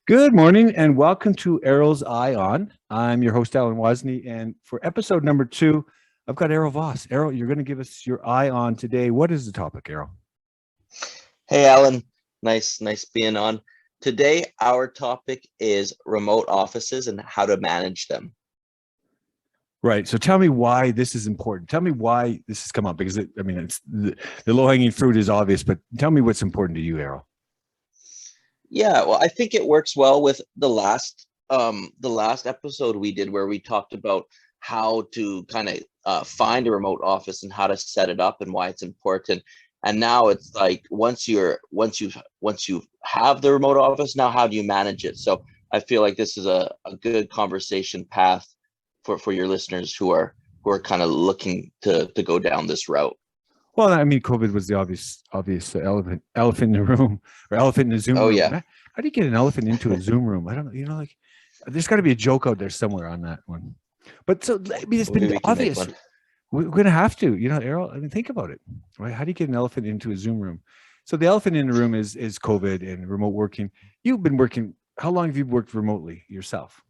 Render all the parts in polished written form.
Good morning and welcome to Errol's Eye On. I'm your host, Errol Vas, and for episode number 2, I've got Errol Vas. Errol, you're going to give us your eye on today. What is the topic, Errol? Hey, Alan. Nice being on. Today, our topic is remote offices and how to manage them. Right. So tell me why this is important. Tell me why this has come up, because it's the low-hanging fruit is obvious, but tell me what's important to you, Errol. Yeah, well, I think it works well with the last episode we did where we talked about how to kind of find a remote office and how to set it up and why it's important. And now it's like once you have the remote office, now how do you manage it? So I feel like this is a good conversation path for your listeners who are kind of looking to go down this route. Well, I mean, COVID was the obvious elephant in the room, or elephant in the Zoom room. Oh, yeah. How do you get an elephant into a Zoom room? I don't know. Like there's got to be a joke out there somewhere on that one. But so, I mean, it's been obvious. We're going to have to, Errol, I mean, think about it, right? How do you get an elephant into a Zoom room? So the elephant in the room is COVID and remote working. You've been working, how long have you worked remotely yourself?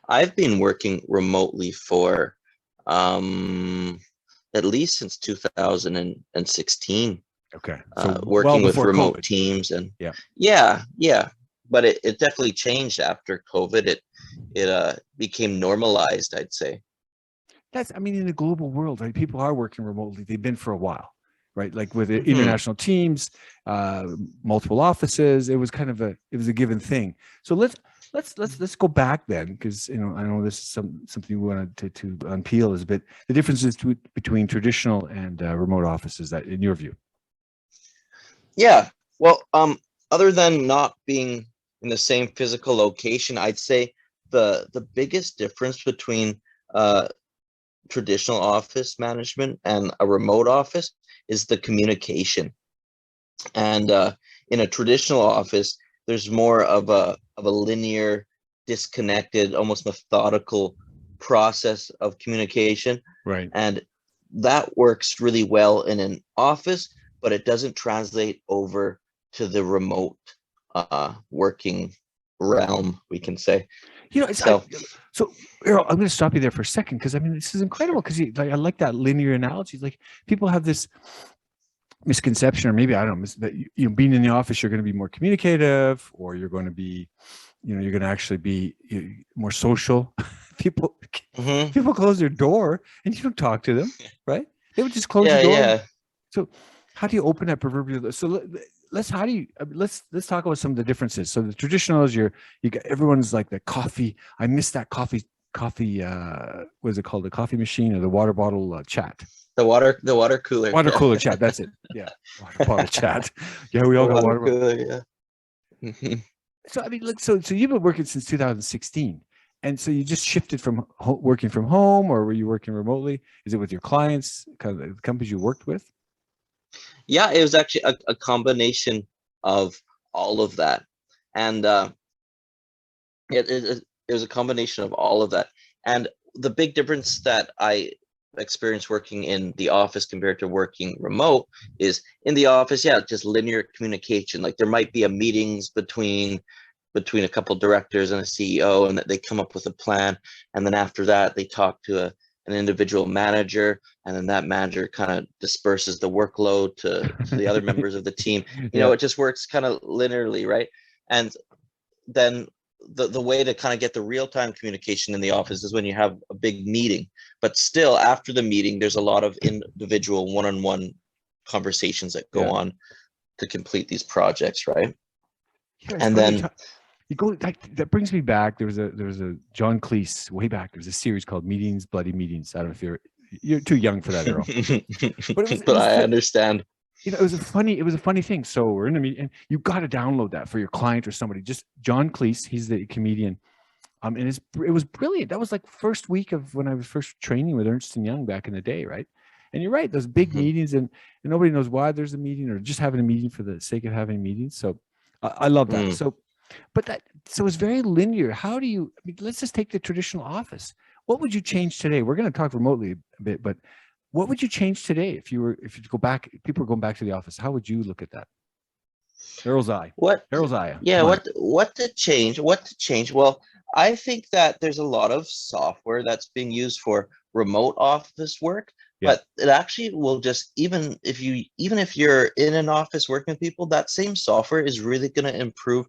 I've been working remotely for at least since 2016. Okay. So working with remote COVID. Teams and yeah. But it definitely changed after COVID. It became normalized, I'd say. In the global world, right? People are working remotely. They've been for a while, right? Like with international teams, multiple offices, it was a given thing. So let's go back then, because I know this is something we wanted to unpeel is a bit the differences between traditional and remote offices, that in your view. Yeah, well, other than not being in the same physical location, I'd say the biggest difference between traditional office management and a remote office is the communication. And in a traditional office, there's more of a linear, disconnected, almost methodical process of communication. Right. And that works really well in an office, but it doesn't translate over to the remote working realm, we can say. So Errol, I'm going to stop you there for a second, because this is incredible, because I like that linear analogy. Like people have this misconception, or maybe I don't know, that being in the office, you're going to be more communicative, or you're going to be, you're going to actually be more social. People close their door and you don't talk to them, right? They would just close the door. Yeah. So how do you open that proverbial? So let's talk about some of the differences. So the traditional is you got everyone's like the coffee. I miss that coffee. What is it called? The coffee machine or the water bottle chat. The water cooler. Water cooler chat. That's it. Yeah, water bottle chat. Yeah, we all got water cooler. Yeah. So so you've been working since 2016, and so you just shifted from working from home, or were you working remotely? Is it with your clients, kind of the companies you worked with? Yeah, it was actually a combination of all of that, and it was a combination of all of that. And the big difference that I experienced working in the office compared to working remote is in the office, just linear communication. Like there might be a meetings between a couple of directors and a CEO, and that they come up with a plan, and then after that they talk to an individual manager, and then that manager kind of disperses the workload to the other members of the team. It just works kind of linearly, right? And then the way to kind of get the real-time communication in the office is when you have a big meeting, but still after the meeting there's a lot of individual one-on-one conversations that go on to complete these projects, right? And then you go, that brings me back. There was a John Cleese way back. There was a series called Meetings, Bloody Meetings. I don't know if you're too young for that, Errol. But I understand. It was a funny thing. So we're in a meeting, and you got to download that for your client or somebody. Just John Cleese, he's the comedian. And it was brilliant. That was like first week of when I was first training with Ernst & Young back in the day, right? And you're right, those big meetings, and nobody knows why there's a meeting, or just having a meeting for the sake of having meetings. So I love that. So it's very linear. How do you? Let's just take the traditional office. What would you change today? We're going to talk remotely a bit, but what would you change today if you go back? People are going back to the office. How would you look at that? Errol's eye. What? Errol's eye. Yeah, Come on. what to change? What to change? Well, I think that there's a lot of software that's being used for remote office work, Yeah. but it actually will just even if you're in an office working with people, that same software is really going to improve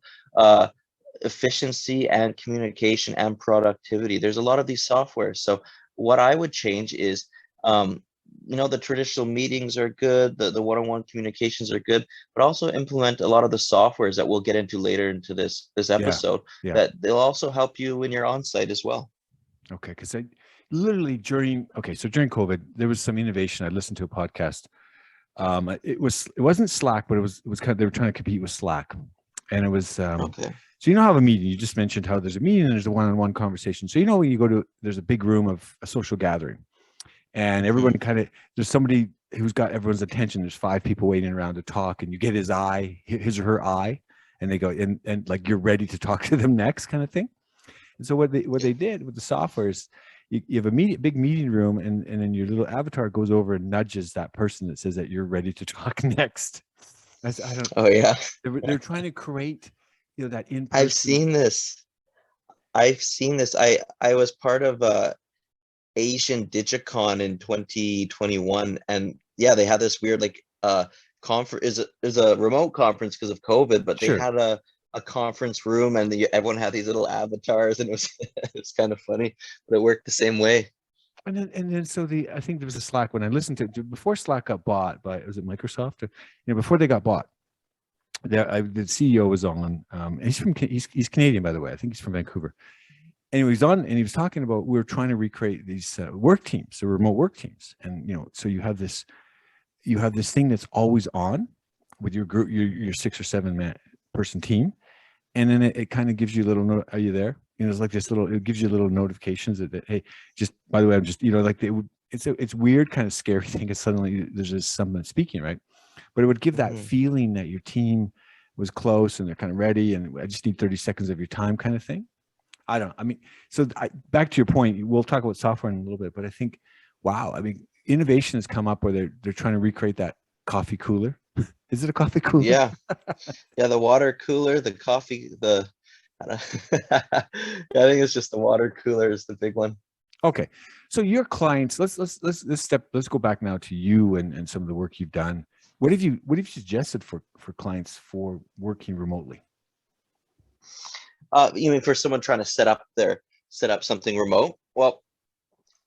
efficiency and communication and productivity. There's a lot of these softwares. So what I would change is the traditional meetings are good, the one-on-one communications are good, but also implement a lot of the softwares that we'll get into later into this episode Yeah. that they'll also help you when you're on site as well. Okay, because I literally during COVID, there was some innovation. I listened to a podcast. It wasn't Slack, but it was kind of, they were trying to compete with Slack, and it was Okay. So you know how a meeting, you just mentioned how there's a meeting and there's a one-on-one conversation. So when you go to, there's a big room of a social gathering, and everyone there's somebody who's got everyone's attention. There's 5 people waiting around to talk, and you get his or her eye, and they go and like you're ready to talk to them next, kind of thing. And so what they did with the software is you have a big meeting room, and then your little avatar goes over and nudges that person that says that you're ready to talk next. Oh yeah. They're trying to create that in person. I've seen this. I was part of Asian Digicon in 2021, and yeah, they had this weird conference. Is a remote conference because of COVID, but they had a conference room, and everyone had these little avatars, and it was kind of funny, but it worked the same way. And then so I think there was a Slack when I listened to before Slack got bought by, was it Microsoft? Before they got bought, the CEO was on. He's Canadian, by the way. I think he's from Vancouver. And he was on, and he was talking about, we were trying to recreate these work teams, so remote work teams, and so you have this thing that's always on with your group, your 6 or 7 person team, and then it kind of gives you a little note. Are you there? It's like this little. It gives you little notifications that hey, just by the way, I'm just it's weird, kind of scary thing. Because suddenly there's just someone speaking, right? But it would give that feeling that your team was close and they're kind of ready, and I just need 30 seconds of your time, kind of thing. Back to your point, we'll talk about software in a little bit, but I think, wow, innovation has come up where they're trying to recreate that coffee cooler. Is it a coffee cooler? Yeah. Yeah, the water cooler, the coffee, I think it's just the water cooler is the big one. Okay. So your clients, let's go back now to you and some of the work you've done. What have you suggested for clients for working remotely? You mean for someone trying to set up something remote? Well,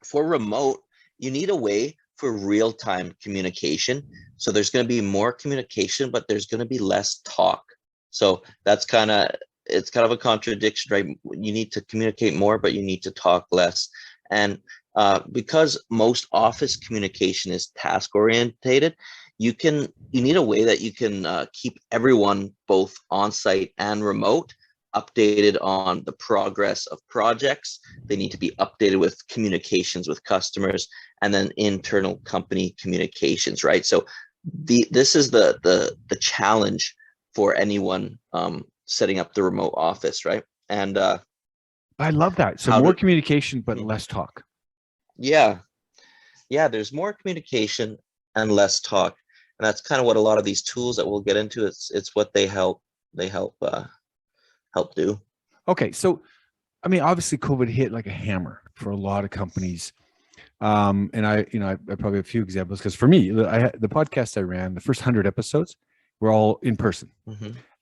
for remote, you need a way for real-time communication. So there's going to be more communication, but there's going to be less talk. So it's kind of a contradiction, right? You need to communicate more, but you need to talk less. And because most office communication is task orientated, you need a way that you can keep everyone, both on-site and remote, updated on the progress of projects. They need to be updated with communications with customers, and then internal company communications, right? So this is the challenge for anyone setting up the remote office, right? And I love that. So more communication, but less talk. Yeah, there's more communication and less talk, and that's kind of what a lot of these tools that we'll get into, it's what they help do. Okay, so obviously COVID hit like a hammer for a lot of companies, and I probably have a few examples, because for me, the podcast I ran, the first 100 episodes were all in person,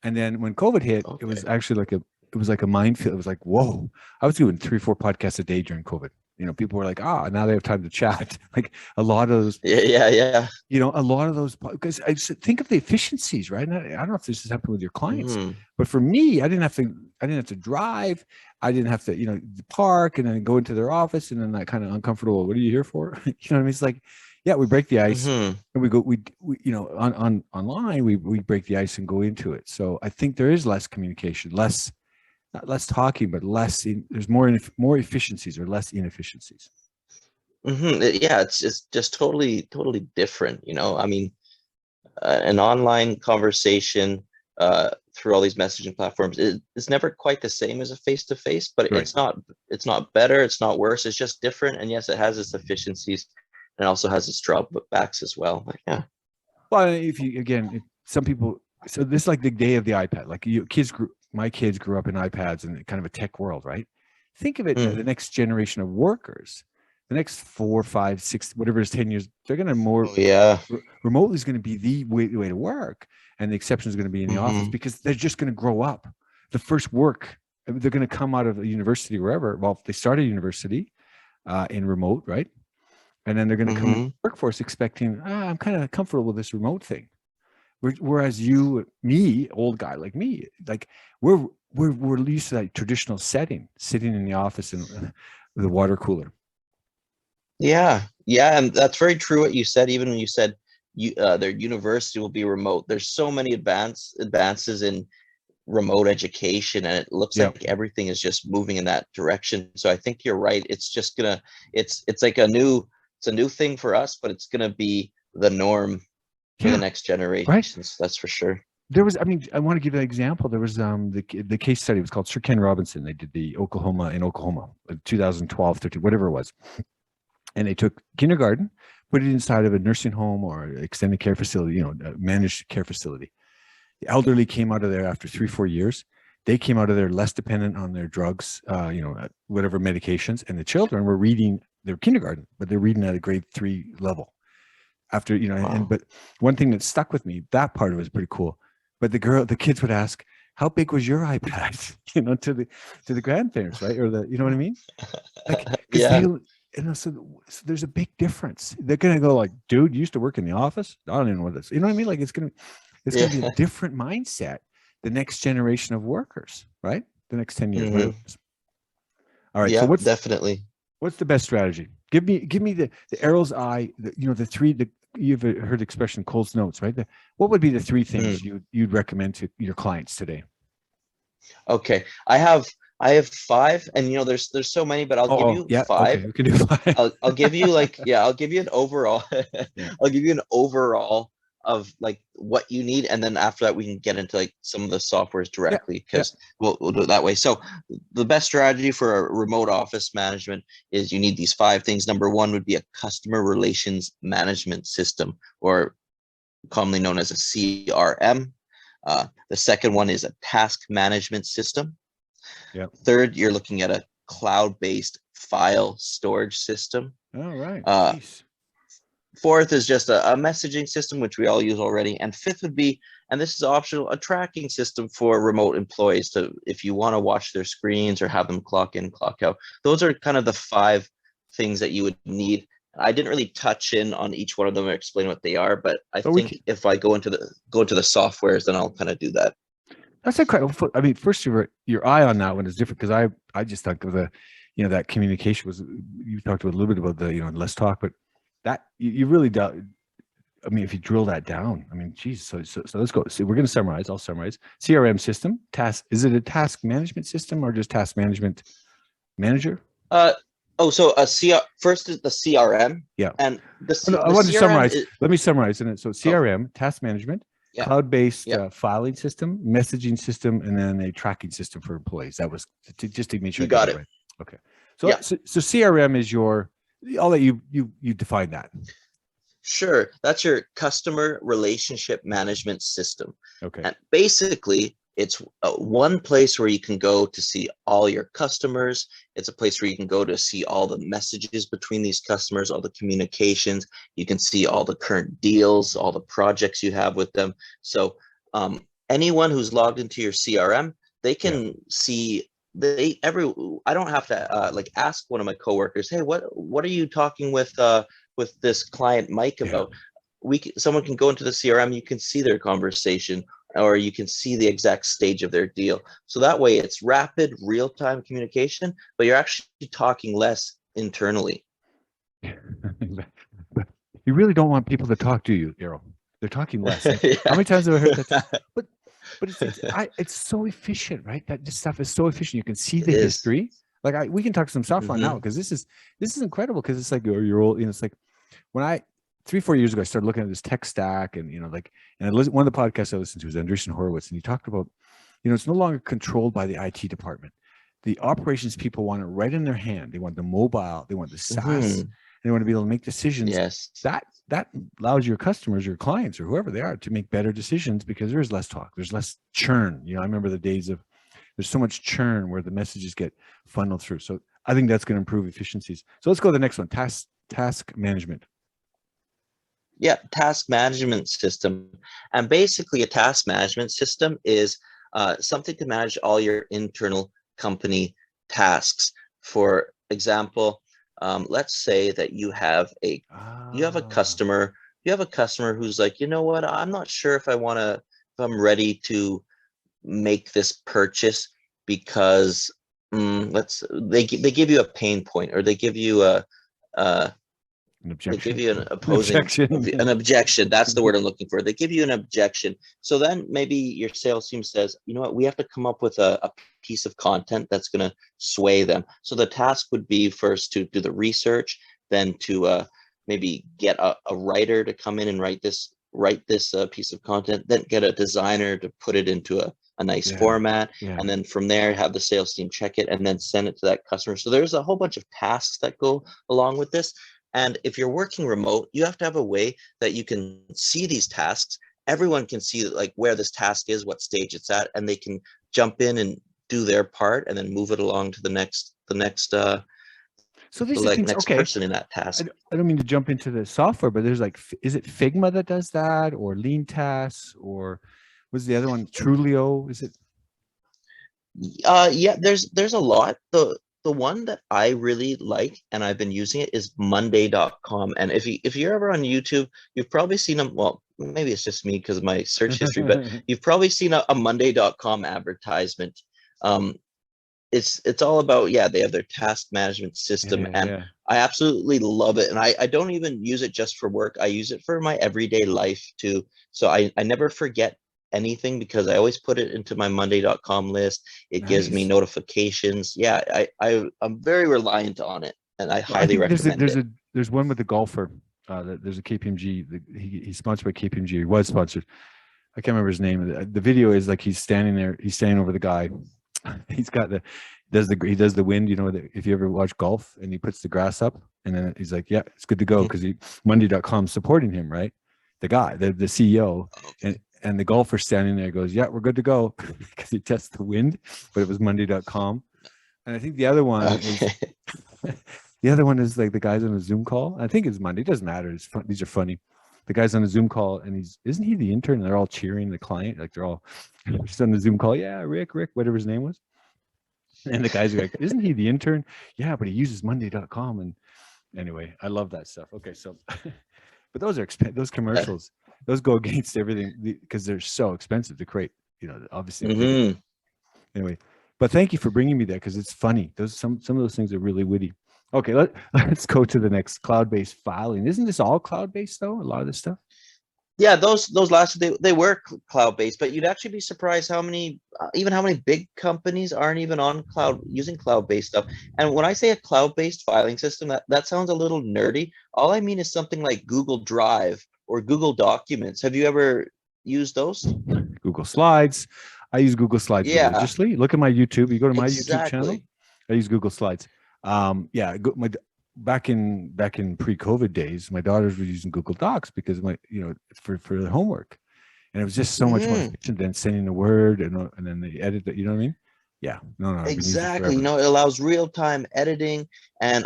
and then when COVID hit, it was actually like a minefield. It was like, whoa! I was doing 3-4 podcasts a day during COVID. People were like, now they have time to chat. Like a lot of those. Yeah. A lot of those, because I just think of the efficiencies, right? And I don't know if this has happened with your clients, but for me, I didn't have to drive. I didn't have to, park and then go into their office and then that kind of uncomfortable. What are you here for? You know what I mean? It's like, yeah, we break the ice and we go, we online, we break the ice and go into it. So I think there is less communication, not less talking, but there's more efficiencies or less inefficiencies. Yeah, it's just totally different. An online conversation through all these messaging platforms is never quite the same as a face-to-face, but right. It's not better, it's not worse, it's just different. And yes, it has its efficiencies and also has its drawbacks as well. But yeah. Well, if some people So this is like the day of the iPad. Like my kids grew up in iPads and kind of a tech world, right? Think of it, the next generation of workers, the next 4, 5, 6, whatever it is, 10 years, they're going to remotely is going to be the way to work. And the exception is going to be in the office because they're just going to grow up. The first work, they're going to come out of a university, wherever. Well, if they start a university in remote, right? And then they're going to come into the workforce expecting, I'm kind of comfortable with this remote thing. Whereas me, old guy like me, like we're used to that traditional setting, sitting in the office in the water cooler. Yeah, and that's very true what you said. Even when you said their university will be remote, there's so many advances in remote education, and it looks like everything is just moving in that direction. So I think you're right. It's just it's like a new thing for us, but it's gonna be the norm for the next generations. Right. That's for sure. There was, I want to give an example. There was the case study was called Sir Ken Robinson. They did the Oklahoma, 2012, 13, whatever it was. And they took kindergarten, put it inside of a nursing home or extended care facility, a managed care facility. The elderly came out of there after 3-4 years. They came out of there less dependent on their drugs, whatever medications. And the children were reading their kindergarten, but they're reading at a grade 3 level. After, but one thing that stuck with me, that part of it was pretty cool. But the kids would ask, how big was your iPad? To the grandparents, right? Or you know what I mean? Like, so there's a big difference. They're gonna go like, dude, you used to work in the office? I don't even know what this. You know what I mean? Like it's gonna be a different mindset. The next generation of workers, right? The next 10 years. All right. Yeah, so definitely. What's the best strategy? Give me the Errol's eye. The three. You've heard the expression Cole's notes, right? What would be the 3 things you'd recommend to your clients today? Okay, I have 5, and there's so many, but I'll give you 5. Okay, we can do 5. I'll give you I'll give you an overall. I'll give you an overall of like what you need, and then after that we can get into like some of the softwares directly, because we'll do it that way. So the best strategy for a remote office management is you need these 5 things. Number 1 would be a customer relations management system, or commonly known as a CRM. The second one is a task management system. Third, you're looking at a cloud-based file storage system. All right. Fourth is just a messaging system, which we all use already. And fifth would be, and this is optional, a tracking system for remote employees to, if you want to watch their screens or have them clock in, clock out. Those are kind of the 5 things that you would need. I didn't really touch in on each one of them or explain what they are, but I think if I go into the softwares, then I'll kind of do that. That's incredible. I mean, first your eye on that one is different, because I just think of that communication was, you talked a little bit about the less talk, but that you really do. I mean, if you drill that down, I mean, geez. So let's go. So we're going to summarize. I'll summarize. CRM system. Is it a task management system or just task management manager? So first is the CRM. Yeah. And I want to summarize. Let me summarize. And so CRM, task management, cloud-based filing system, messaging system, and then a tracking system for employees. That was just to make sure. You got it. Right. Okay. So CRM is I'll let you define that. Sure. That's your customer relationship management system. Okay. And basically, it's one place where you can go to see all your customers. It's a place where you can go to see all the messages between these customers, all the communications. You can see all the current deals, all the projects you have with them. So anyone who's logged into your CRM, they can see I don't have to ask one of my coworkers, hey, what are you talking with this client Mike about? Someone can go into the CRM, you can see their conversation, or you can see the exact stage of their deal. So that way it's rapid, real-time communication, but you're actually talking less internally. But you really don't want people to talk to you, Errol. They're talking less. How many times have I heard that? But it's so efficient, right? This stuff is so efficient. You can see the history. Like we can talk some software now, because this is incredible, because it's like you're old. It's like when I 3-4 years ago I started looking at this tech stack, and one of the podcasts I listened to was Andreessen Horowitz, and he talked about it's no longer controlled by the IT department. The operations people want it right in their hand. They want the mobile. They want the SaaS. They want to be able to make decisions. Yes. That allows your customers, your clients, or whoever they are, to make better decisions because there is less talk. There's less churn. I remember the days of there's so much churn where the messages get funneled through. So I think that's going to improve efficiencies. So let's go to the next one. Task management. Yeah, task management system. And basically a task management system is something to manage all your internal company tasks. For example, let's say that you have a customer, who's like, you know what, I'm not sure if I'm ready to make this purchase because they give you a pain point, or they give you an objection. They give you an opposing an objection. That's the word I'm looking for. They give you an objection. So then maybe your sales team says, you know what, we have to come up with a piece of content that's going to sway them. So the task would be first to do the research, then to maybe get a writer to come in and write this piece of content, then get a designer to put it into a nice format, and then from there have the sales team check it and then send it to that customer. So there's a whole bunch of tasks that go along with this. And if you're working remote, you have to have a way that you can see these tasks. Everyone can see like where this task is, what stage it's at, and they can jump in and do their part and then move it along to the next so these are things, next person in that task. I don't mean to jump into the software, but there's like, is it Figma that does that, or Lean Tasks, or what's the other one? Trulio? Is it? Yeah, there's a lot. The one that I really like, and I've been using it, is Monday.com. And if you're ever on YouTube, you've probably seen them. Well, maybe it's just me because of my search history, but you've probably seen a Monday.com advertisement. It's all about, they have their task management system, and I absolutely love it. And I don't even use it just for work. I use it for my everyday life too. So I never forget anything because I always put it into my Monday.com list. It gives me notifications. I'm very reliant on it, and I highly recommend it. There's one with the golfer. There's a KPMG. He's sponsored by KPMG. He was sponsored. I can't remember his name. The video is like he's standing there. He's standing over the guy. He's got he does the wind. If you ever watch golf, and he puts the grass up, and then he's like, yeah, it's good to go, because Monday.com supporting him, right? The guy, the CEO, and the golfer standing there goes, yeah, we're good to go, because he tests the wind, but it was Monday.com. And I think the other one is like the guys on a Zoom call. I think it's Monday. It doesn't matter. It's fun. These are funny. The guy's on a Zoom call, and isn't he the intern? And they're all cheering the client. Like they're all just on the Zoom call. Yeah, Rick, whatever his name was. And the guys are like, isn't he the intern? Yeah, but he uses Monday.com. And anyway, I love that stuff. Okay. So, but those commercials, those go against everything because they're so expensive to create, obviously. Anyway, but thank you for bringing me there, because it's funny. Some of those things are really witty. Okay, let's go to the next. Cloud-based filing. Isn't this all cloud-based though? A lot of this stuff. Yeah, those last they were cloud-based, but you'd actually be surprised how many big companies aren't even on cloud, using cloud-based stuff. And when I say a cloud-based filing system, that sounds a little nerdy. All I mean is something like Google Drive or Google Documents. Have you ever used those? Google Slides. I use Google Slides religiously. Look at my YouTube. You go to my YouTube channel. I use Google Slides. Back in pre-COVID days, my daughters were using Google Docs because for their homework, and it was just so much more efficient than sending a Word and then they edit it. You know what I mean? Yeah. No. Exactly. It allows real-time editing, and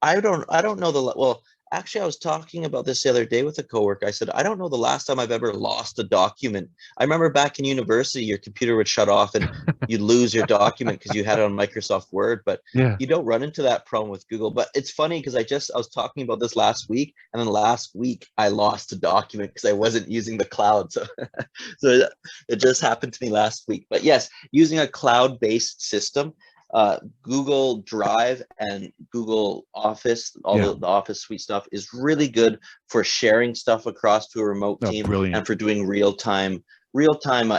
I don't know actually, I was talking about this the other day with a coworker. I said, I don't know the last time I've ever lost a document. I remember back in university, your computer would shut off and you'd lose your document because you had it on Microsoft Word, but you don't run into that problem with Google. But it's funny because I was talking about this last week, and then last week I lost a document because I wasn't using the cloud. So it just happened to me last week. But yes, using a cloud-based system, Google Drive and Google Office, the Office suite stuff is really good for sharing stuff across to a remote team, and for doing real-time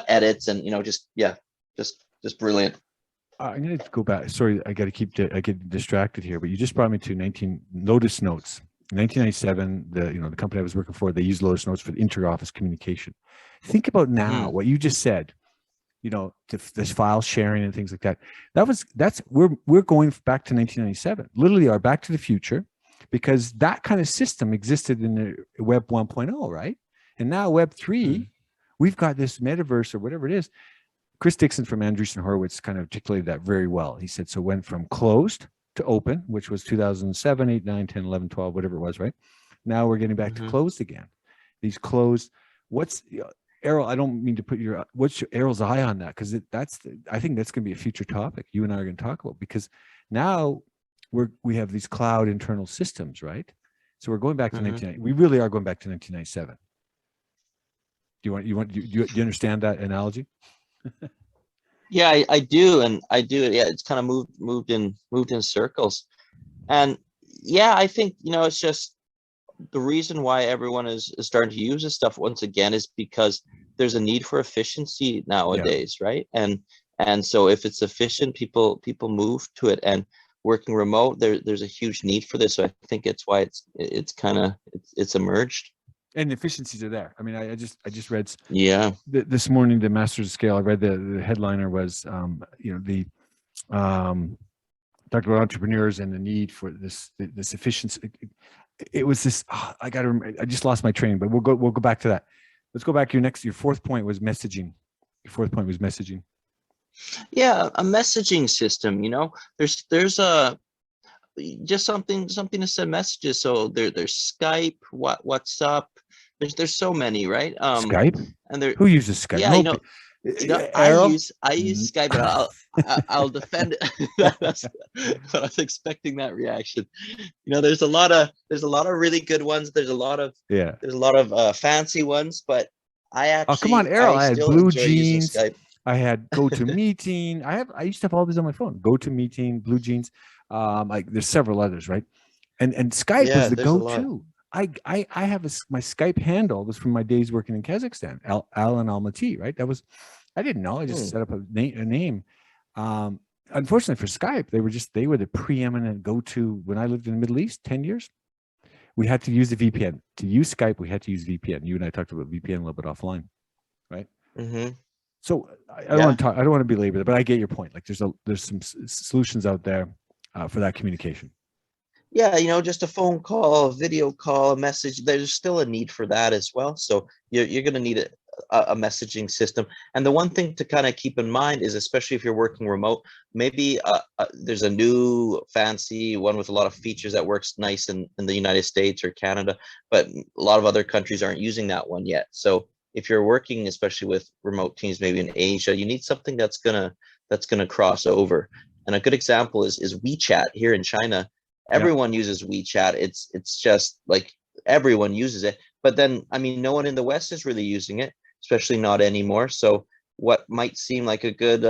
edits, and just brilliant. I'm going to go back. Sorry, I get distracted here, but you just brought me to Lotus Notes. In 1997, the company I was working for, they used Lotus Notes for the inter-office communication. Think about now what you just said. This file sharing and things like that. We're going back to 1997, literally our Back to the Future, because that kind of system existed in the Web 1.0, right? And now Web 3, we've got this metaverse or whatever it is. Chris Dixon from Andreessen Horowitz kind of articulated that very well. He said, so went from closed to open, which was 2007, 8, 9, 10, 11, 12, whatever it was, right? Now we're getting back to closed again. These closed, Errol, I don't mean to put what's Errol's eye on that? Because I think that's going to be a future topic you and I are going to talk about, because now we have these cloud internal systems, right? So we're going back to we really are going back to 1997. Do you understand that analogy? Yeah, I do, and I do. Yeah, it's kind of moved in circles, and yeah, I think it's just the reason why everyone is starting to use this stuff once again is because there's a need for efficiency nowadays, right? And so if it's efficient, people move to it, and working remote, there's a huge need for this. So I think it's why it's emerged. And the efficiencies are there. I mean, I just read this morning, the Masters of Scale. I read the headliner was talked about entrepreneurs and the need for this efficiency. It was this. I just lost my train, but we'll go back to that. Let's go back. Your fourth point was messaging. Yeah, a messaging system. There's just something to send messages. So there's Skype, WhatsApp. There's so many, right? Skype. And who uses Skype? Yeah, I use Skype, but I'll defend it. That's what I was expecting, that reaction. There's a lot of really good ones. There's a lot of fancy ones, but I actually. Oh, come on, Errol! I had Blue Jeans. I had GoToMeeting. I used to have all these on my phone. GoToMeeting, Blue Jeans. There's several others, right? And Skype was the go-to. I have my Skype handle was from my days working in Kazakhstan, Alan Almaty, right? I didn't know. I just set up a name. Unfortunately for Skype, they were the preeminent go-to when I lived in the Middle East 10 years. We had to use the VPN. To use Skype, we had to use VPN. You and I talked about VPN a little bit offline, right? So I don't want to belabor that, but I get your point. Like there's some solutions out there for that communication. Yeah, just a phone call, a video call, a message. There's still a need for that as well. So you're going to need a messaging system. And the one thing to kind of keep in mind is, especially if you're working remote, maybe there's a new fancy one with a lot of features that works nice in the United States or Canada, but a lot of other countries aren't using that one yet. So if you're working, especially with remote teams, maybe in Asia, you need something that's gonna cross over. And a good example is WeChat here in China. Everyone uses WeChat. It's just like everyone uses it. But then, I mean, no one in the West is really using it, especially not anymore. So what might seem like a good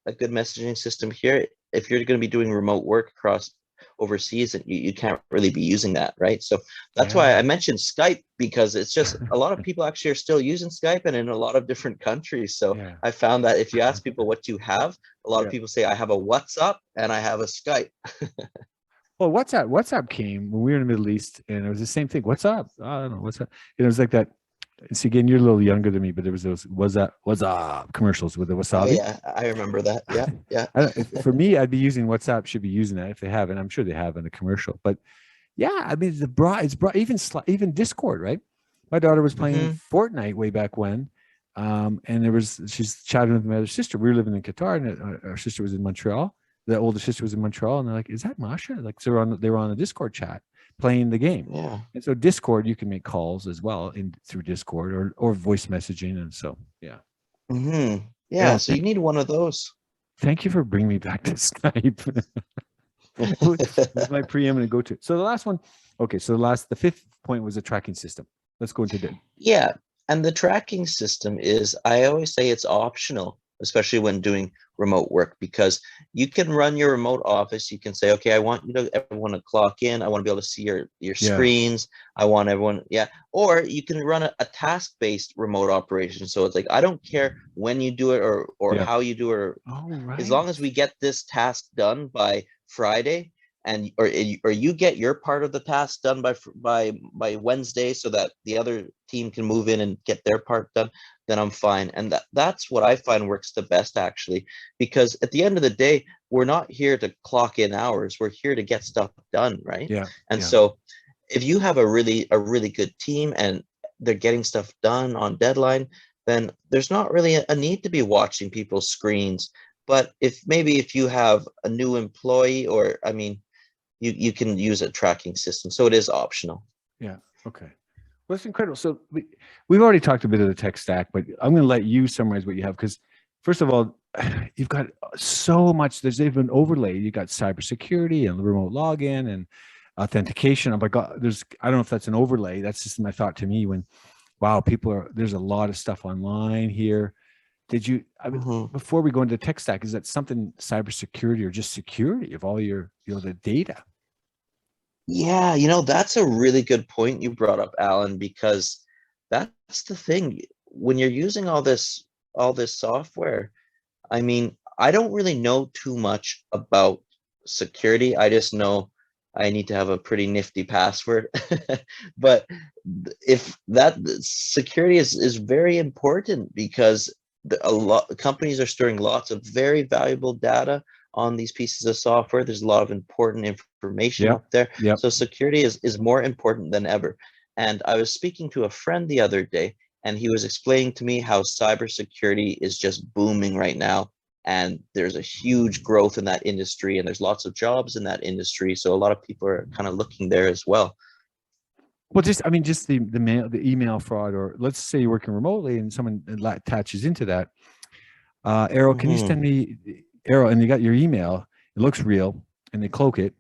messaging system here, if you're going to be doing remote work across overseas, and you can't really be using that, right? So that's why I mentioned Skype, because it's just a lot of people actually are still using Skype, and in a lot of different countries. So I found that if you ask people what you have, a lot of people say I have a WhatsApp and I have a Skype. Well, WhatsApp came when we were in the Middle East, and it was the same thing. What's up? I don't know. What's up? It was like that. See, again, you're a little younger than me, but there was those what's up commercials with the wasabi. Oh, yeah, I remember that. Yeah. For me, I'd be using WhatsApp. Should be using that if they have, and I'm sure they have in a commercial. But yeah, I mean, it's broad. Even Discord, right? My daughter was playing Fortnite way back when, and she's chatting with my other sister. We were living in Qatar, and our sister was in Montreal. The older sister was in Montreal, and they're like, "Is that Masha?" Like, so they were on a Discord chat playing the game. Yeah. And so Discord, you can make calls as well through Discord or voice messaging, and so yeah. So you need one of those. Thank you for bringing me back to Skype. It's my preeminent go-to. So the last one, okay. So the fifth point was a tracking system. Let's go into it. Yeah, and the tracking system is, I always say it's optional, especially when doing remote work, because you can run your remote office. You can say, okay, I want everyone to clock in. I want to be able to see your screens. I want everyone, or you can run a task-based remote operation. So it's like, I don't care when you do it or how you do it, as long as we get this task done by Friday, and or you get your part of the task done by Wednesday, so that the other team can move in and get their part done. then I'm fine. And that's what I find works the best, actually, because at the end of the day, we're not here to clock in hours. We're here to get stuff done, right? Yeah. And Yeah. so if you have a really good team and they're getting stuff done on deadline, then there's not really a need to be watching people's screens. But if you have a new employee, or I mean, you can use a tracking system, so it is optional. Yeah. Okay. Well, that's incredible. So we've already talked a bit of the tech stack, but I'm going to let you summarize what you have, because first of all, you've got so much. There's even overlay. You got cybersecurity and remote login and authentication. Oh my God, I don't know if that's an overlay. That's just my thought to me when, wow, there's a lot of stuff online here. Before we go into tech stack, is that something cybersecurity or just security of all the data? Yeah, that's a really good point you brought up, Alan, because that's the thing. When you're using all this software, I mean, I don't really know too much about security. I just know I need to have a pretty nifty password. But if that security is very important, because a lot companies are storing lots of very valuable data on these pieces of software. There's a lot of important information up there. Yep. So security is more important than ever. And I was speaking to a friend the other day, and he was explaining to me how cybersecurity is just booming right now. And there's a huge growth in that industry, and there's lots of jobs in that industry. So a lot of people are kind of looking there as well. Well, just the email fraud, or let's say you're working remotely and someone attaches into that. Errol, can you send me, Errol, and you got your email, it looks real, and they cloak it.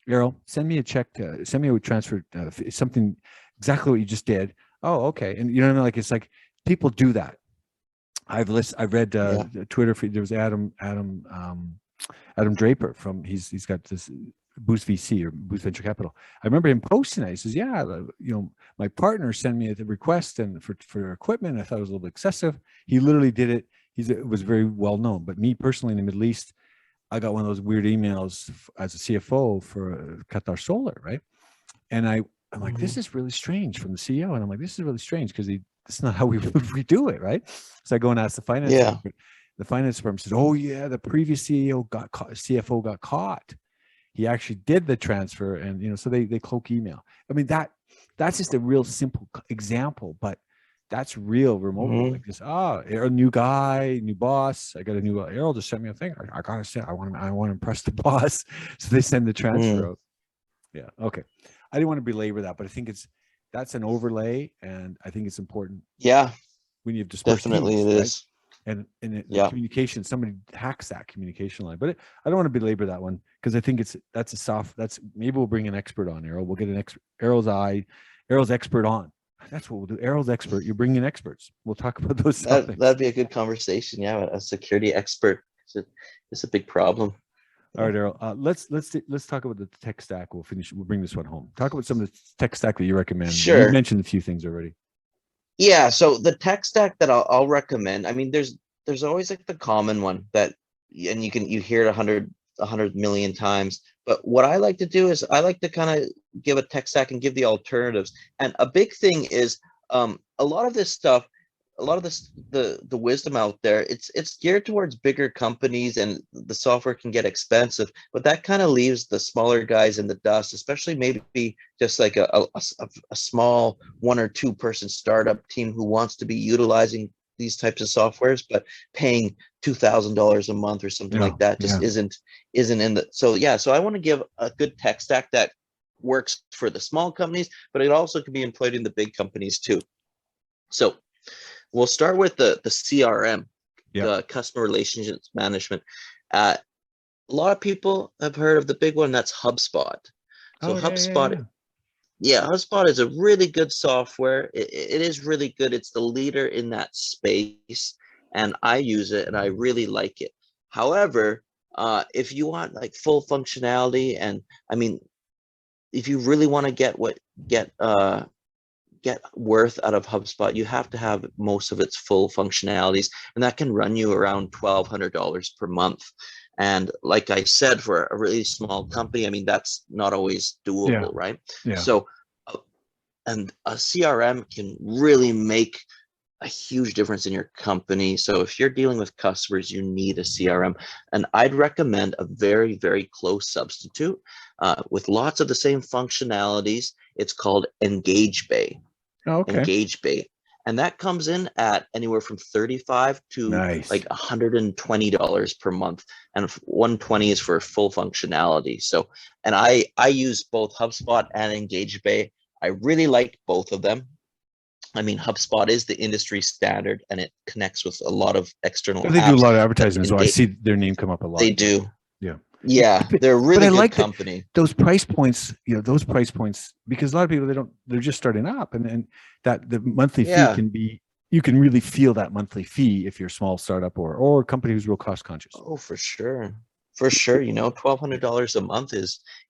Errol, send me a check, send me a transfer, something exactly what you just did. Oh, okay. And you know what I mean? Like, it's like people do that. I've read Twitter. There was Adam Draper he's got this Boost VC or Boost Venture Capital. I remember him posting that. He says, "Yeah, my partner sent me a request and for equipment. I thought it was a little bit excessive. He literally did it. It was very well known. But me personally in the Middle East, I got one of those weird emails as a CFO for Qatar Solar, right? And I'm like, this is really strange from the CEO. And I'm like, this is really strange because that's not how we do it, right? So I go and ask the finance. Yeah. The finance firm says, "Oh yeah, the previous CFO got caught. He actually did the transfer," and so they cloak email. I mean, that's just a real simple example, but that's real remote. Like this, a new guy, new boss. I got a new Errol just sent me a thing. I gotta say, I want to impress the boss, so they send the transfer out. Yeah, okay. I didn't want to belabor that, but I think that's an overlay, and I think it's important. Yeah, when you have dispersed definitely teams, it right? is. And the communication, somebody hacks that communication line. But I don't want to belabor that one, because I think maybe we'll bring an expert on, Errol. We'll get Errol's expert on. That's what we'll do. Errol's expert. You bring in experts. We'll talk about those topics. That'd be a good conversation. Yeah, a security expert. It's a big problem. All right, Errol. Let's talk about the tech stack. We'll bring this one home. Talk about some of the tech stack that you recommend. Sure. You mentioned a few things already. Yeah, so the tech stack that I'll recommend, I mean, there's always like the common one that, and you hear it 100 million times. But what I like to do is I like to kind of give a tech stack and give the alternatives. And a big thing is a lot of this stuff, the wisdom out there, it's geared towards bigger companies, and the software can get expensive, but that kind of leaves the smaller guys in the dust, especially maybe just like a small 1 or 2 person startup team who wants to be utilizing these types of softwares, but paying $2,000 a month or something like that just isn't in the. So I want to give a good tech stack that works for the small companies, but it also can be employed in the big companies too. So we'll start with the CRM, the customer relationships management. A lot of people have heard of the big one, that's HubSpot. So HubSpot, HubSpot is a really good software. It is really good. It's the leader in that space, and I use it and I really like it. However, if you want like full functionality, and I mean, if you really want to get worth out of HubSpot, you have to have most of its full functionalities, and that can run you around $1,200 per month. And like I said, for a really small company, I mean, that's not always doable, right? So, and a CRM can really make a huge difference in your company. So if you're dealing with customers, you need a CRM. And I'd recommend a very, very close substitute with lots of the same functionalities. It's called EngageBay. Oh, okay. EngageBay. And that comes in at anywhere from $35 to like $120 per month. And $120 is for full functionality. So, and I use both HubSpot and EngageBay. I really like both of them. I mean, HubSpot is the industry standard, and it connects with a lot of external apps. They do a lot of advertising, so I see their name come up a lot. They do. Yeah. Yeah, they're a really good company. Those price points, those price points, because a lot of people, they're just starting up, and that the monthly fee can be, you can really feel that monthly fee if you're a small startup or a company who's real cost conscious. Oh, for sure. For sure. $1,200 a month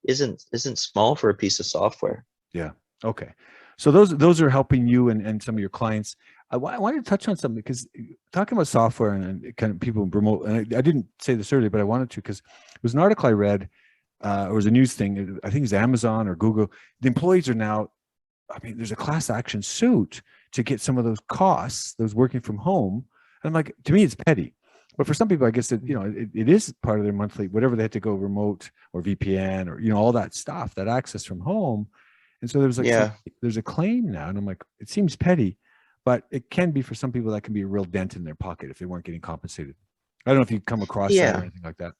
isn't small for a piece of software. Yeah. Okay. So those are helping you and some of your clients. I wanted to touch on something, because talking about software and kind of people remote, and I didn't say this earlier, but I wanted to, because it was an article I read, it was a news thing. I think it's Amazon or Google. The employees are now, I mean, there's a class action suit to get some of those costs, those working from home. And I'm like, to me, it's petty. But for some people, I guess it is part of their monthly, whatever they had to go remote or VPN or, all that stuff, that access from home. And so there's there's a claim now, and I'm like, it seems petty, but it can be for some people. That can be a real dent in their pocket if they weren't getting compensated. I don't know if you come across that or anything like that.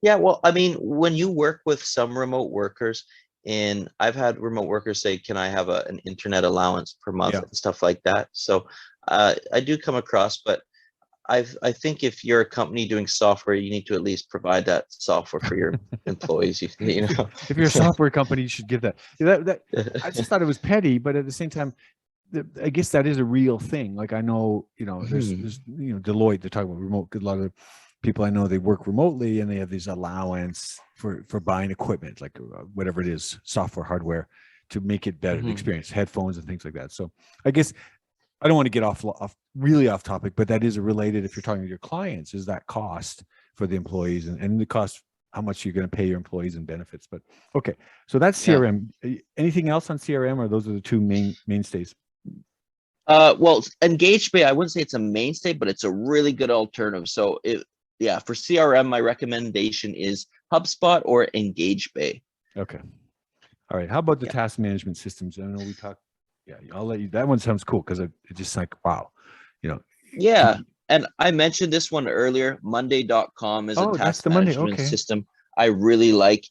Yeah, well, I mean, when you work with some remote workers, and I've had remote workers say, "Can I have an internet allowance per month?" and stuff like that. So I do come across, but I think if you're a company doing software, you need to at least provide that software for your employees. If you're a software company, you should give that. I just thought it was petty, but at the same time, I guess that is a real thing. Like I know, there's Deloitte, they're talking about remote. A lot of people I know, they work remotely and they have these allowance for buying equipment, like whatever it is, software, hardware, to make it better, the experience, headphones and things like that. So I guess I don't want to get really off topic, but that is related. If you're talking to your clients, is that cost for the employees and the cost, how much you're going to pay your employees and benefits. But okay, so that's CRM. Anything else on CRM, or those are the two mainstays? Well, EngageBay, I wouldn't say it's a mainstay, but it's a really good alternative. So for CRM, my recommendation is HubSpot or EngageBay. Okay. All right. How about the task management systems? I know we talked. Yeah, I'll let you. That one sounds cool, because it just like, wow, Yeah, and I mentioned this one earlier. Monday.com is a task management system I really like.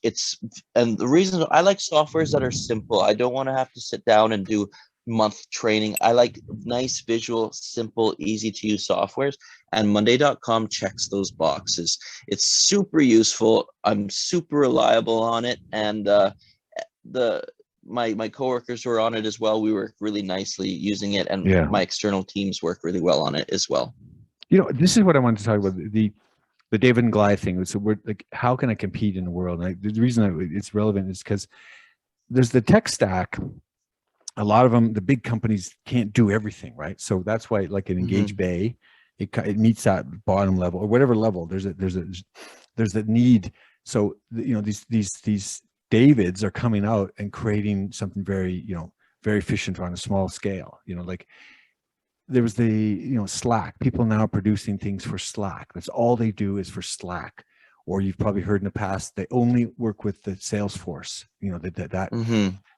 And the reason I like softwares that are simple. I don't want to have to sit down and do month training. I like nice visual, simple, easy to use softwares, and Monday.com checks those boxes. It's super useful. I'm super reliable on it, and my coworkers were on it as well. We work really nicely using it, and my external teams work really well on it as well. This is what I wanted to talk about, the David and Goliath thing. So we're like, how can I compete in the world? And the reason it's relevant is because there's the tech stack. A lot of them, the big companies, can't do everything, right? So that's why, like an EngageBay, it meets that bottom level or whatever level. There's a need. So these Davids are coming out and creating something very very efficient on a small scale. Like there was the Slack. People now are producing things for Slack. That's all they do is for Slack. Or you've probably heard in the past, they only work with the Salesforce.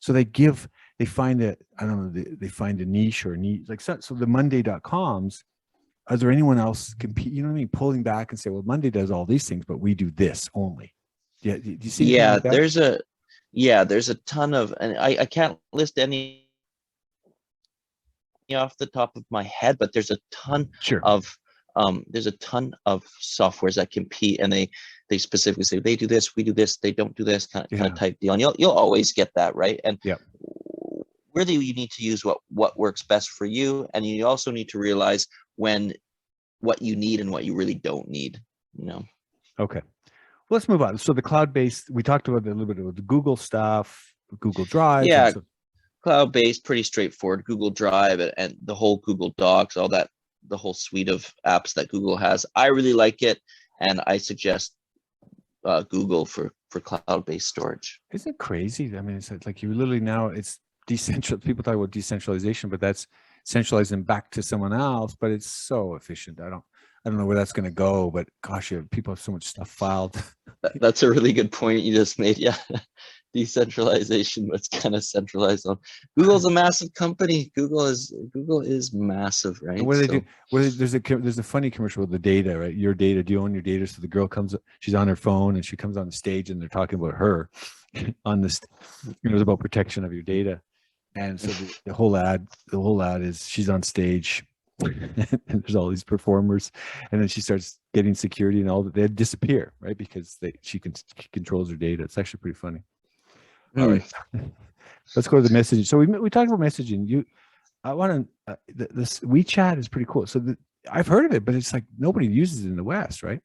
So they find that, I don't know, they find a niche or a need, like so the Monday.coms. Is there anyone else compete? You know what I mean? Pulling back and say, well, Monday does all these things, but we do this only. Yeah, do you see? Yeah, like there's a ton of, and I can't list any off the top of my head, but there's a ton of softwares that compete, and they specifically say they do this, we do this, they don't do this kind of type deal, and you'll always get that, right? And really, you need to use what works best for you, and you also need to realize what you need and what you really don't need. Okay. Well, let's move on. So the cloud-based, we talked about a little bit of the Google stuff, Google Drive. Yeah, cloud-based, pretty straightforward. Google Drive and the whole Google Docs, all that, the whole suite of apps that Google has. I really like it, and I suggest Google for cloud-based storage. Isn't it crazy? I mean, it's like you literally now, it's decentralized. People talk about decentralization, but that's centralize them back to someone else, but it's so efficient. I don't know where that's going to go, but gosh, people have so much stuff filed. That's a really good point you just made. Yeah. Decentralization, but it's kind of centralized on. Google's a massive company. Google is massive, right? And what do they do? There's a funny commercial with the data, right? Your data. Do you own your data? So the girl comes, she's on her phone, and she comes on the stage, and they're talking about her on this. It was about protection of your data, and so the whole ad is she's on stage, and there's all these performers, and then she starts getting security, and all that they disappear, right? Because she controls her data. It's actually pretty funny. All right, let's go to the messaging. So we talked about messaging. I want to. This WeChat is pretty cool. So I've heard of it, but it's like nobody uses it in the West, right?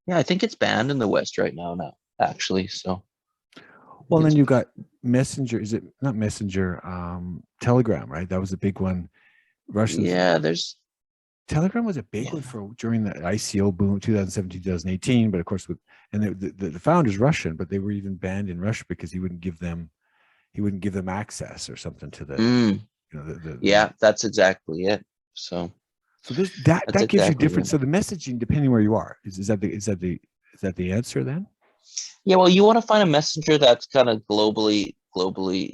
Yeah, I think it's banned in the West right now. Actually, so. Well, then you got Messenger. Is it not Messenger? Telegram, right? That was a big one. Russians. Yeah, Telegram was a big one during the ICO boom, 2017, 2018. But of course, the founder's Russian, but they were even banned in Russia because he wouldn't give them access or something to the. Yeah, that's exactly it. So that gives you different. So the messaging, depending where you are, is that the answer then? Yeah, well, you want to find a messenger that's kind of globally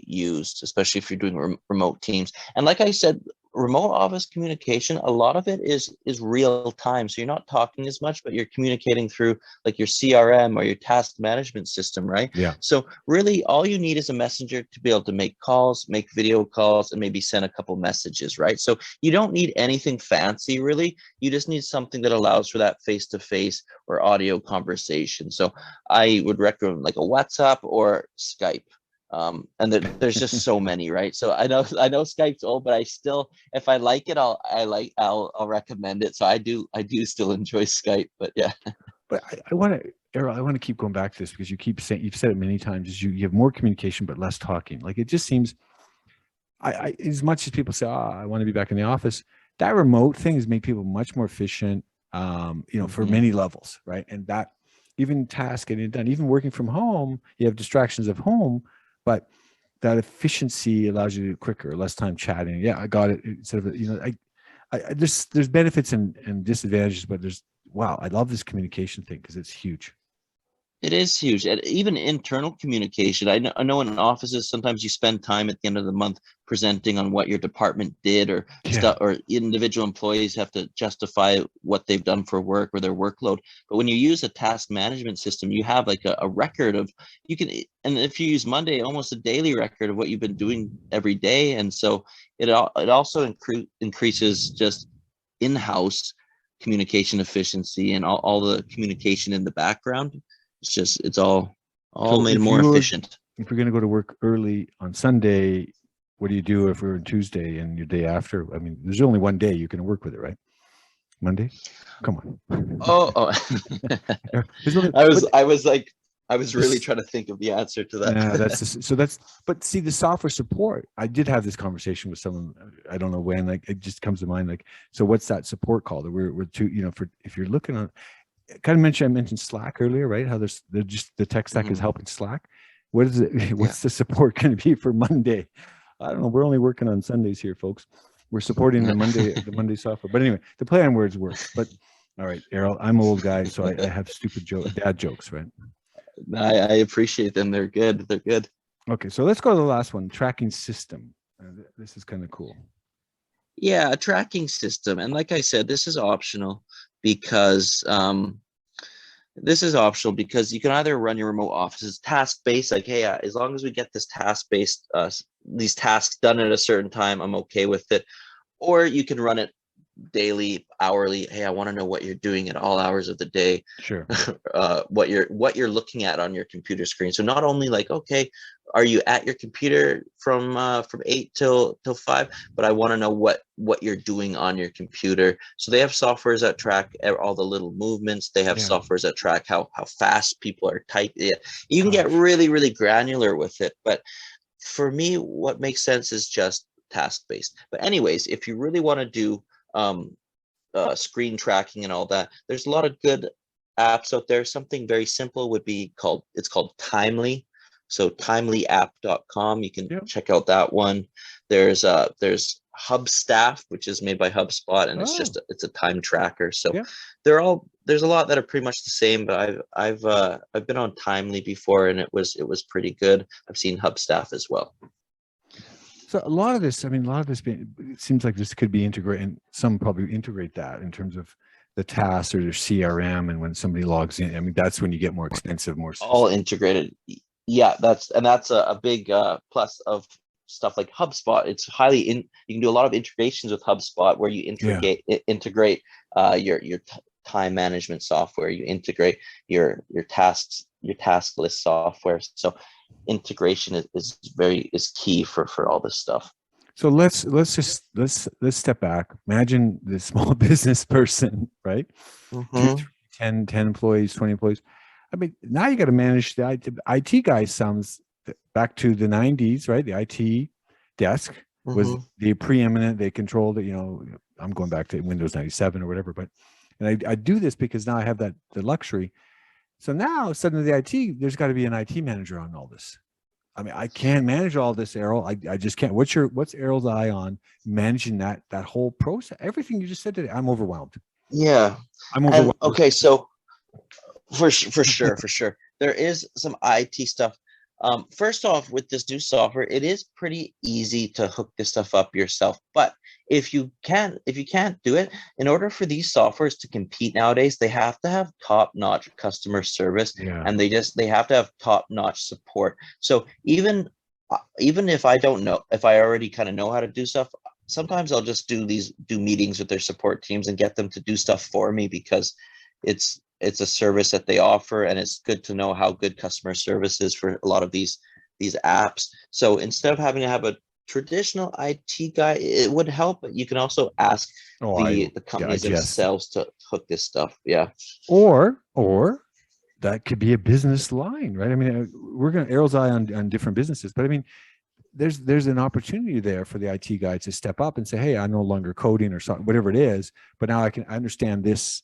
used, especially if you're doing remote teams. And like I said, remote office communication, a lot of it is real time. So you're not talking as much, but you're communicating through like your CRM or your task management system, right? Yeah. So really all you need is a messenger to be able to make calls, make video calls, and maybe send a couple messages, right? So you don't need anything fancy, really. You just need something that allows for that face-to-face or audio conversation. So I would recommend like a WhatsApp or Skype. And there's just so many, right? So I know Skype's old, but I still, if I like it, I'll recommend it. So I do still enjoy Skype, but yeah. But I want to, Errol, I want to keep going back to this because you've said it many times, is you have more communication but less talking. Like it just seems, I as much as people say, I want to be back in the office, that remote thing has made people much more efficient, for many levels, right? And that even task getting it done, even working from home, you have distractions of home, but that efficiency allows you to do quicker, less time chatting. Yeah, I got it. Instead of, there's benefits and disadvantages, but I love this communication thing because it's huge. It is huge. And even internal communication. I know in offices, sometimes you spend time at the end of the month presenting on what your department did or stuff, or individual employees have to justify what they've done for work or their workload. But when you use a task management system, you have like a record of, and if you use Monday, almost a daily record of what you've been doing every day. And so it also increases just in-house communication efficiency and all the communication in the background. It's all made more efficient. If you're going to go to work early on Sunday, what do you do if we're on Tuesday and your day after? I mean, there's only one day you can work with it, right? Monday? Come on. Oh. I was really trying to think of the answer to that. Yeah, but see, the software support, I did have this conversation with someone, I don't know when, like it just comes to mind, like, so what's that support called? We're too, if you're looking on, I mentioned Slack earlier, right? How the tech stack is helping Slack. What is it? What's the support going to be for Monday? I don't know. We're only working on Sundays here, folks. We're supporting the Monday software. But anyway, the play on words works. But all right, Errol, I'm an old guy, so I have stupid dad jokes, right? I appreciate them. They're good. They're good. Okay, so let's go to the last one, tracking system. This is kind of cool. Yeah, a tracking system. And like I said, this is optional because you can either run your remote offices task-based, like, hey, as long as we get this task-based, these tasks done at a certain time, I'm okay with it. Or you can run it daily, hourly. Hey, I want to know what you're doing at all hours of the day. Sure. What you're looking at on your computer screen. So not only like, okay, are you at your computer from 8 till 5, but I want to know what you're doing on your computer. So they have softwares that track all the little movements. They have softwares that track how fast people are typing. You can get really, really granular with it. But for me, what makes sense is just task-based. But anyways, if you really want to do screen tracking and all that, there's a lot of good apps out there. Something very simple would be called Timely. So timelyapp.com, you can check out that one. There's Hubstaff, which is made by HubSpot, and it's a time tracker. So there's a lot that are pretty much the same, but I've been on Timely before, and it was pretty good. I've seen Hubstaff as well. So a lot of this, it seems like this could be integrated, and some probably integrate that in terms of the tasks or their CRM, and when somebody logs in, that's when you get more extensive, more all integrated. Yeah, that's a big plus of stuff like HubSpot. It's you can do a lot of integrations with HubSpot, where you integrate your time management software, you integrate your task list software. So integration is key for all this stuff. So let's step back. Imagine the small business person, right? 2, 3, 10 employees, 20 employees. Now you got to manage the IT guy. Sounds back to the 90s, right? The IT desk was the preeminent. They controlled it. I'm going back to Windows 97 or whatever. And I do this because now I have the luxury. So now suddenly there's got to be an IT manager on all this. I can't manage all this, Errol. I just can't. What's Errol's eye on managing that whole process? Everything you just said today, I'm overwhelmed. Yeah, I'm overwhelmed. And, okay, so for sure, there is some IT stuff. First off, with this new software, it is pretty easy to hook this stuff up yourself. But if you can't do it, in order for these softwares to compete nowadays, they have to have top-notch customer service, and they have to have top-notch support. So even if I don't know, if I already kind of know how to do stuff, sometimes I'll just do meetings with their support teams and get them to do stuff for me, because it's a service that they offer, and it's good to know how good customer service is for a lot of these apps. So instead of having to have a traditional IT guy, it would help, but you can also ask the companies themselves to hook this stuff. Yeah. Or that could be a business line, right? We're going to Errol's eye on different businesses, but there's an opportunity there for the IT guy to step up and say, hey, I'm no longer coding or something, whatever it is, but now I understand this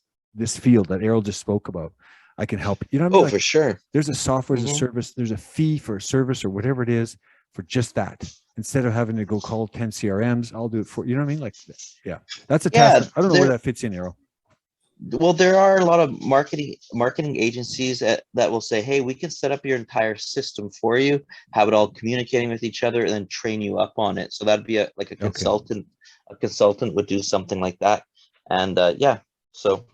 field that Errol just spoke about. I can help. For sure. There's a software as a service. There's a fee for a service or whatever it is for just that. Instead of having to go call 10 CRMs, I'll do it for you. Know what I mean? That's a task. I don't know where that fits in, Errol. Well, there are a lot of marketing agencies that will say, hey, we can set up your entire system for you, have it all communicating with each other, and then train you up on it. So that'd be a consultant. A consultant would do something like that. And so.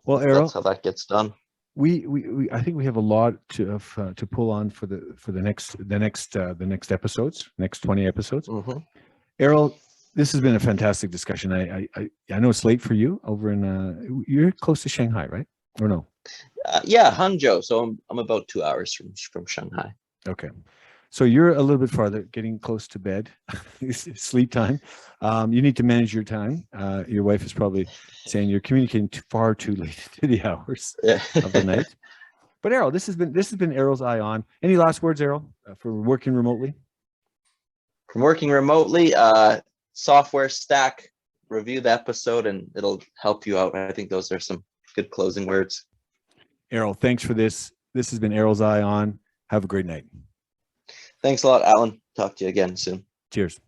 Well, Errol, that's how that gets done. I think we have a lot to pull on for the next episodes, next 20 episodes. Errol, this has been a fantastic discussion. I know it's late for you over in you're close to Shanghai, right? Or no? Hangzhou. So I'm about 2 hours from Shanghai. Okay. So you're a little bit farther, getting close to bed, sleep time. You need to manage your time. Your wife is probably saying you're communicating far too late to the hours of the night. But Errol, this has been Errol's Eye On. Any last words, Errol, for working remotely? From working remotely, software stack. Review the episode, and it'll help you out. I think those are some good closing words. Errol, thanks for this. This has been Errol's Eye On. Have a great night. Thanks a lot, Alan. Talk to you again soon. Cheers.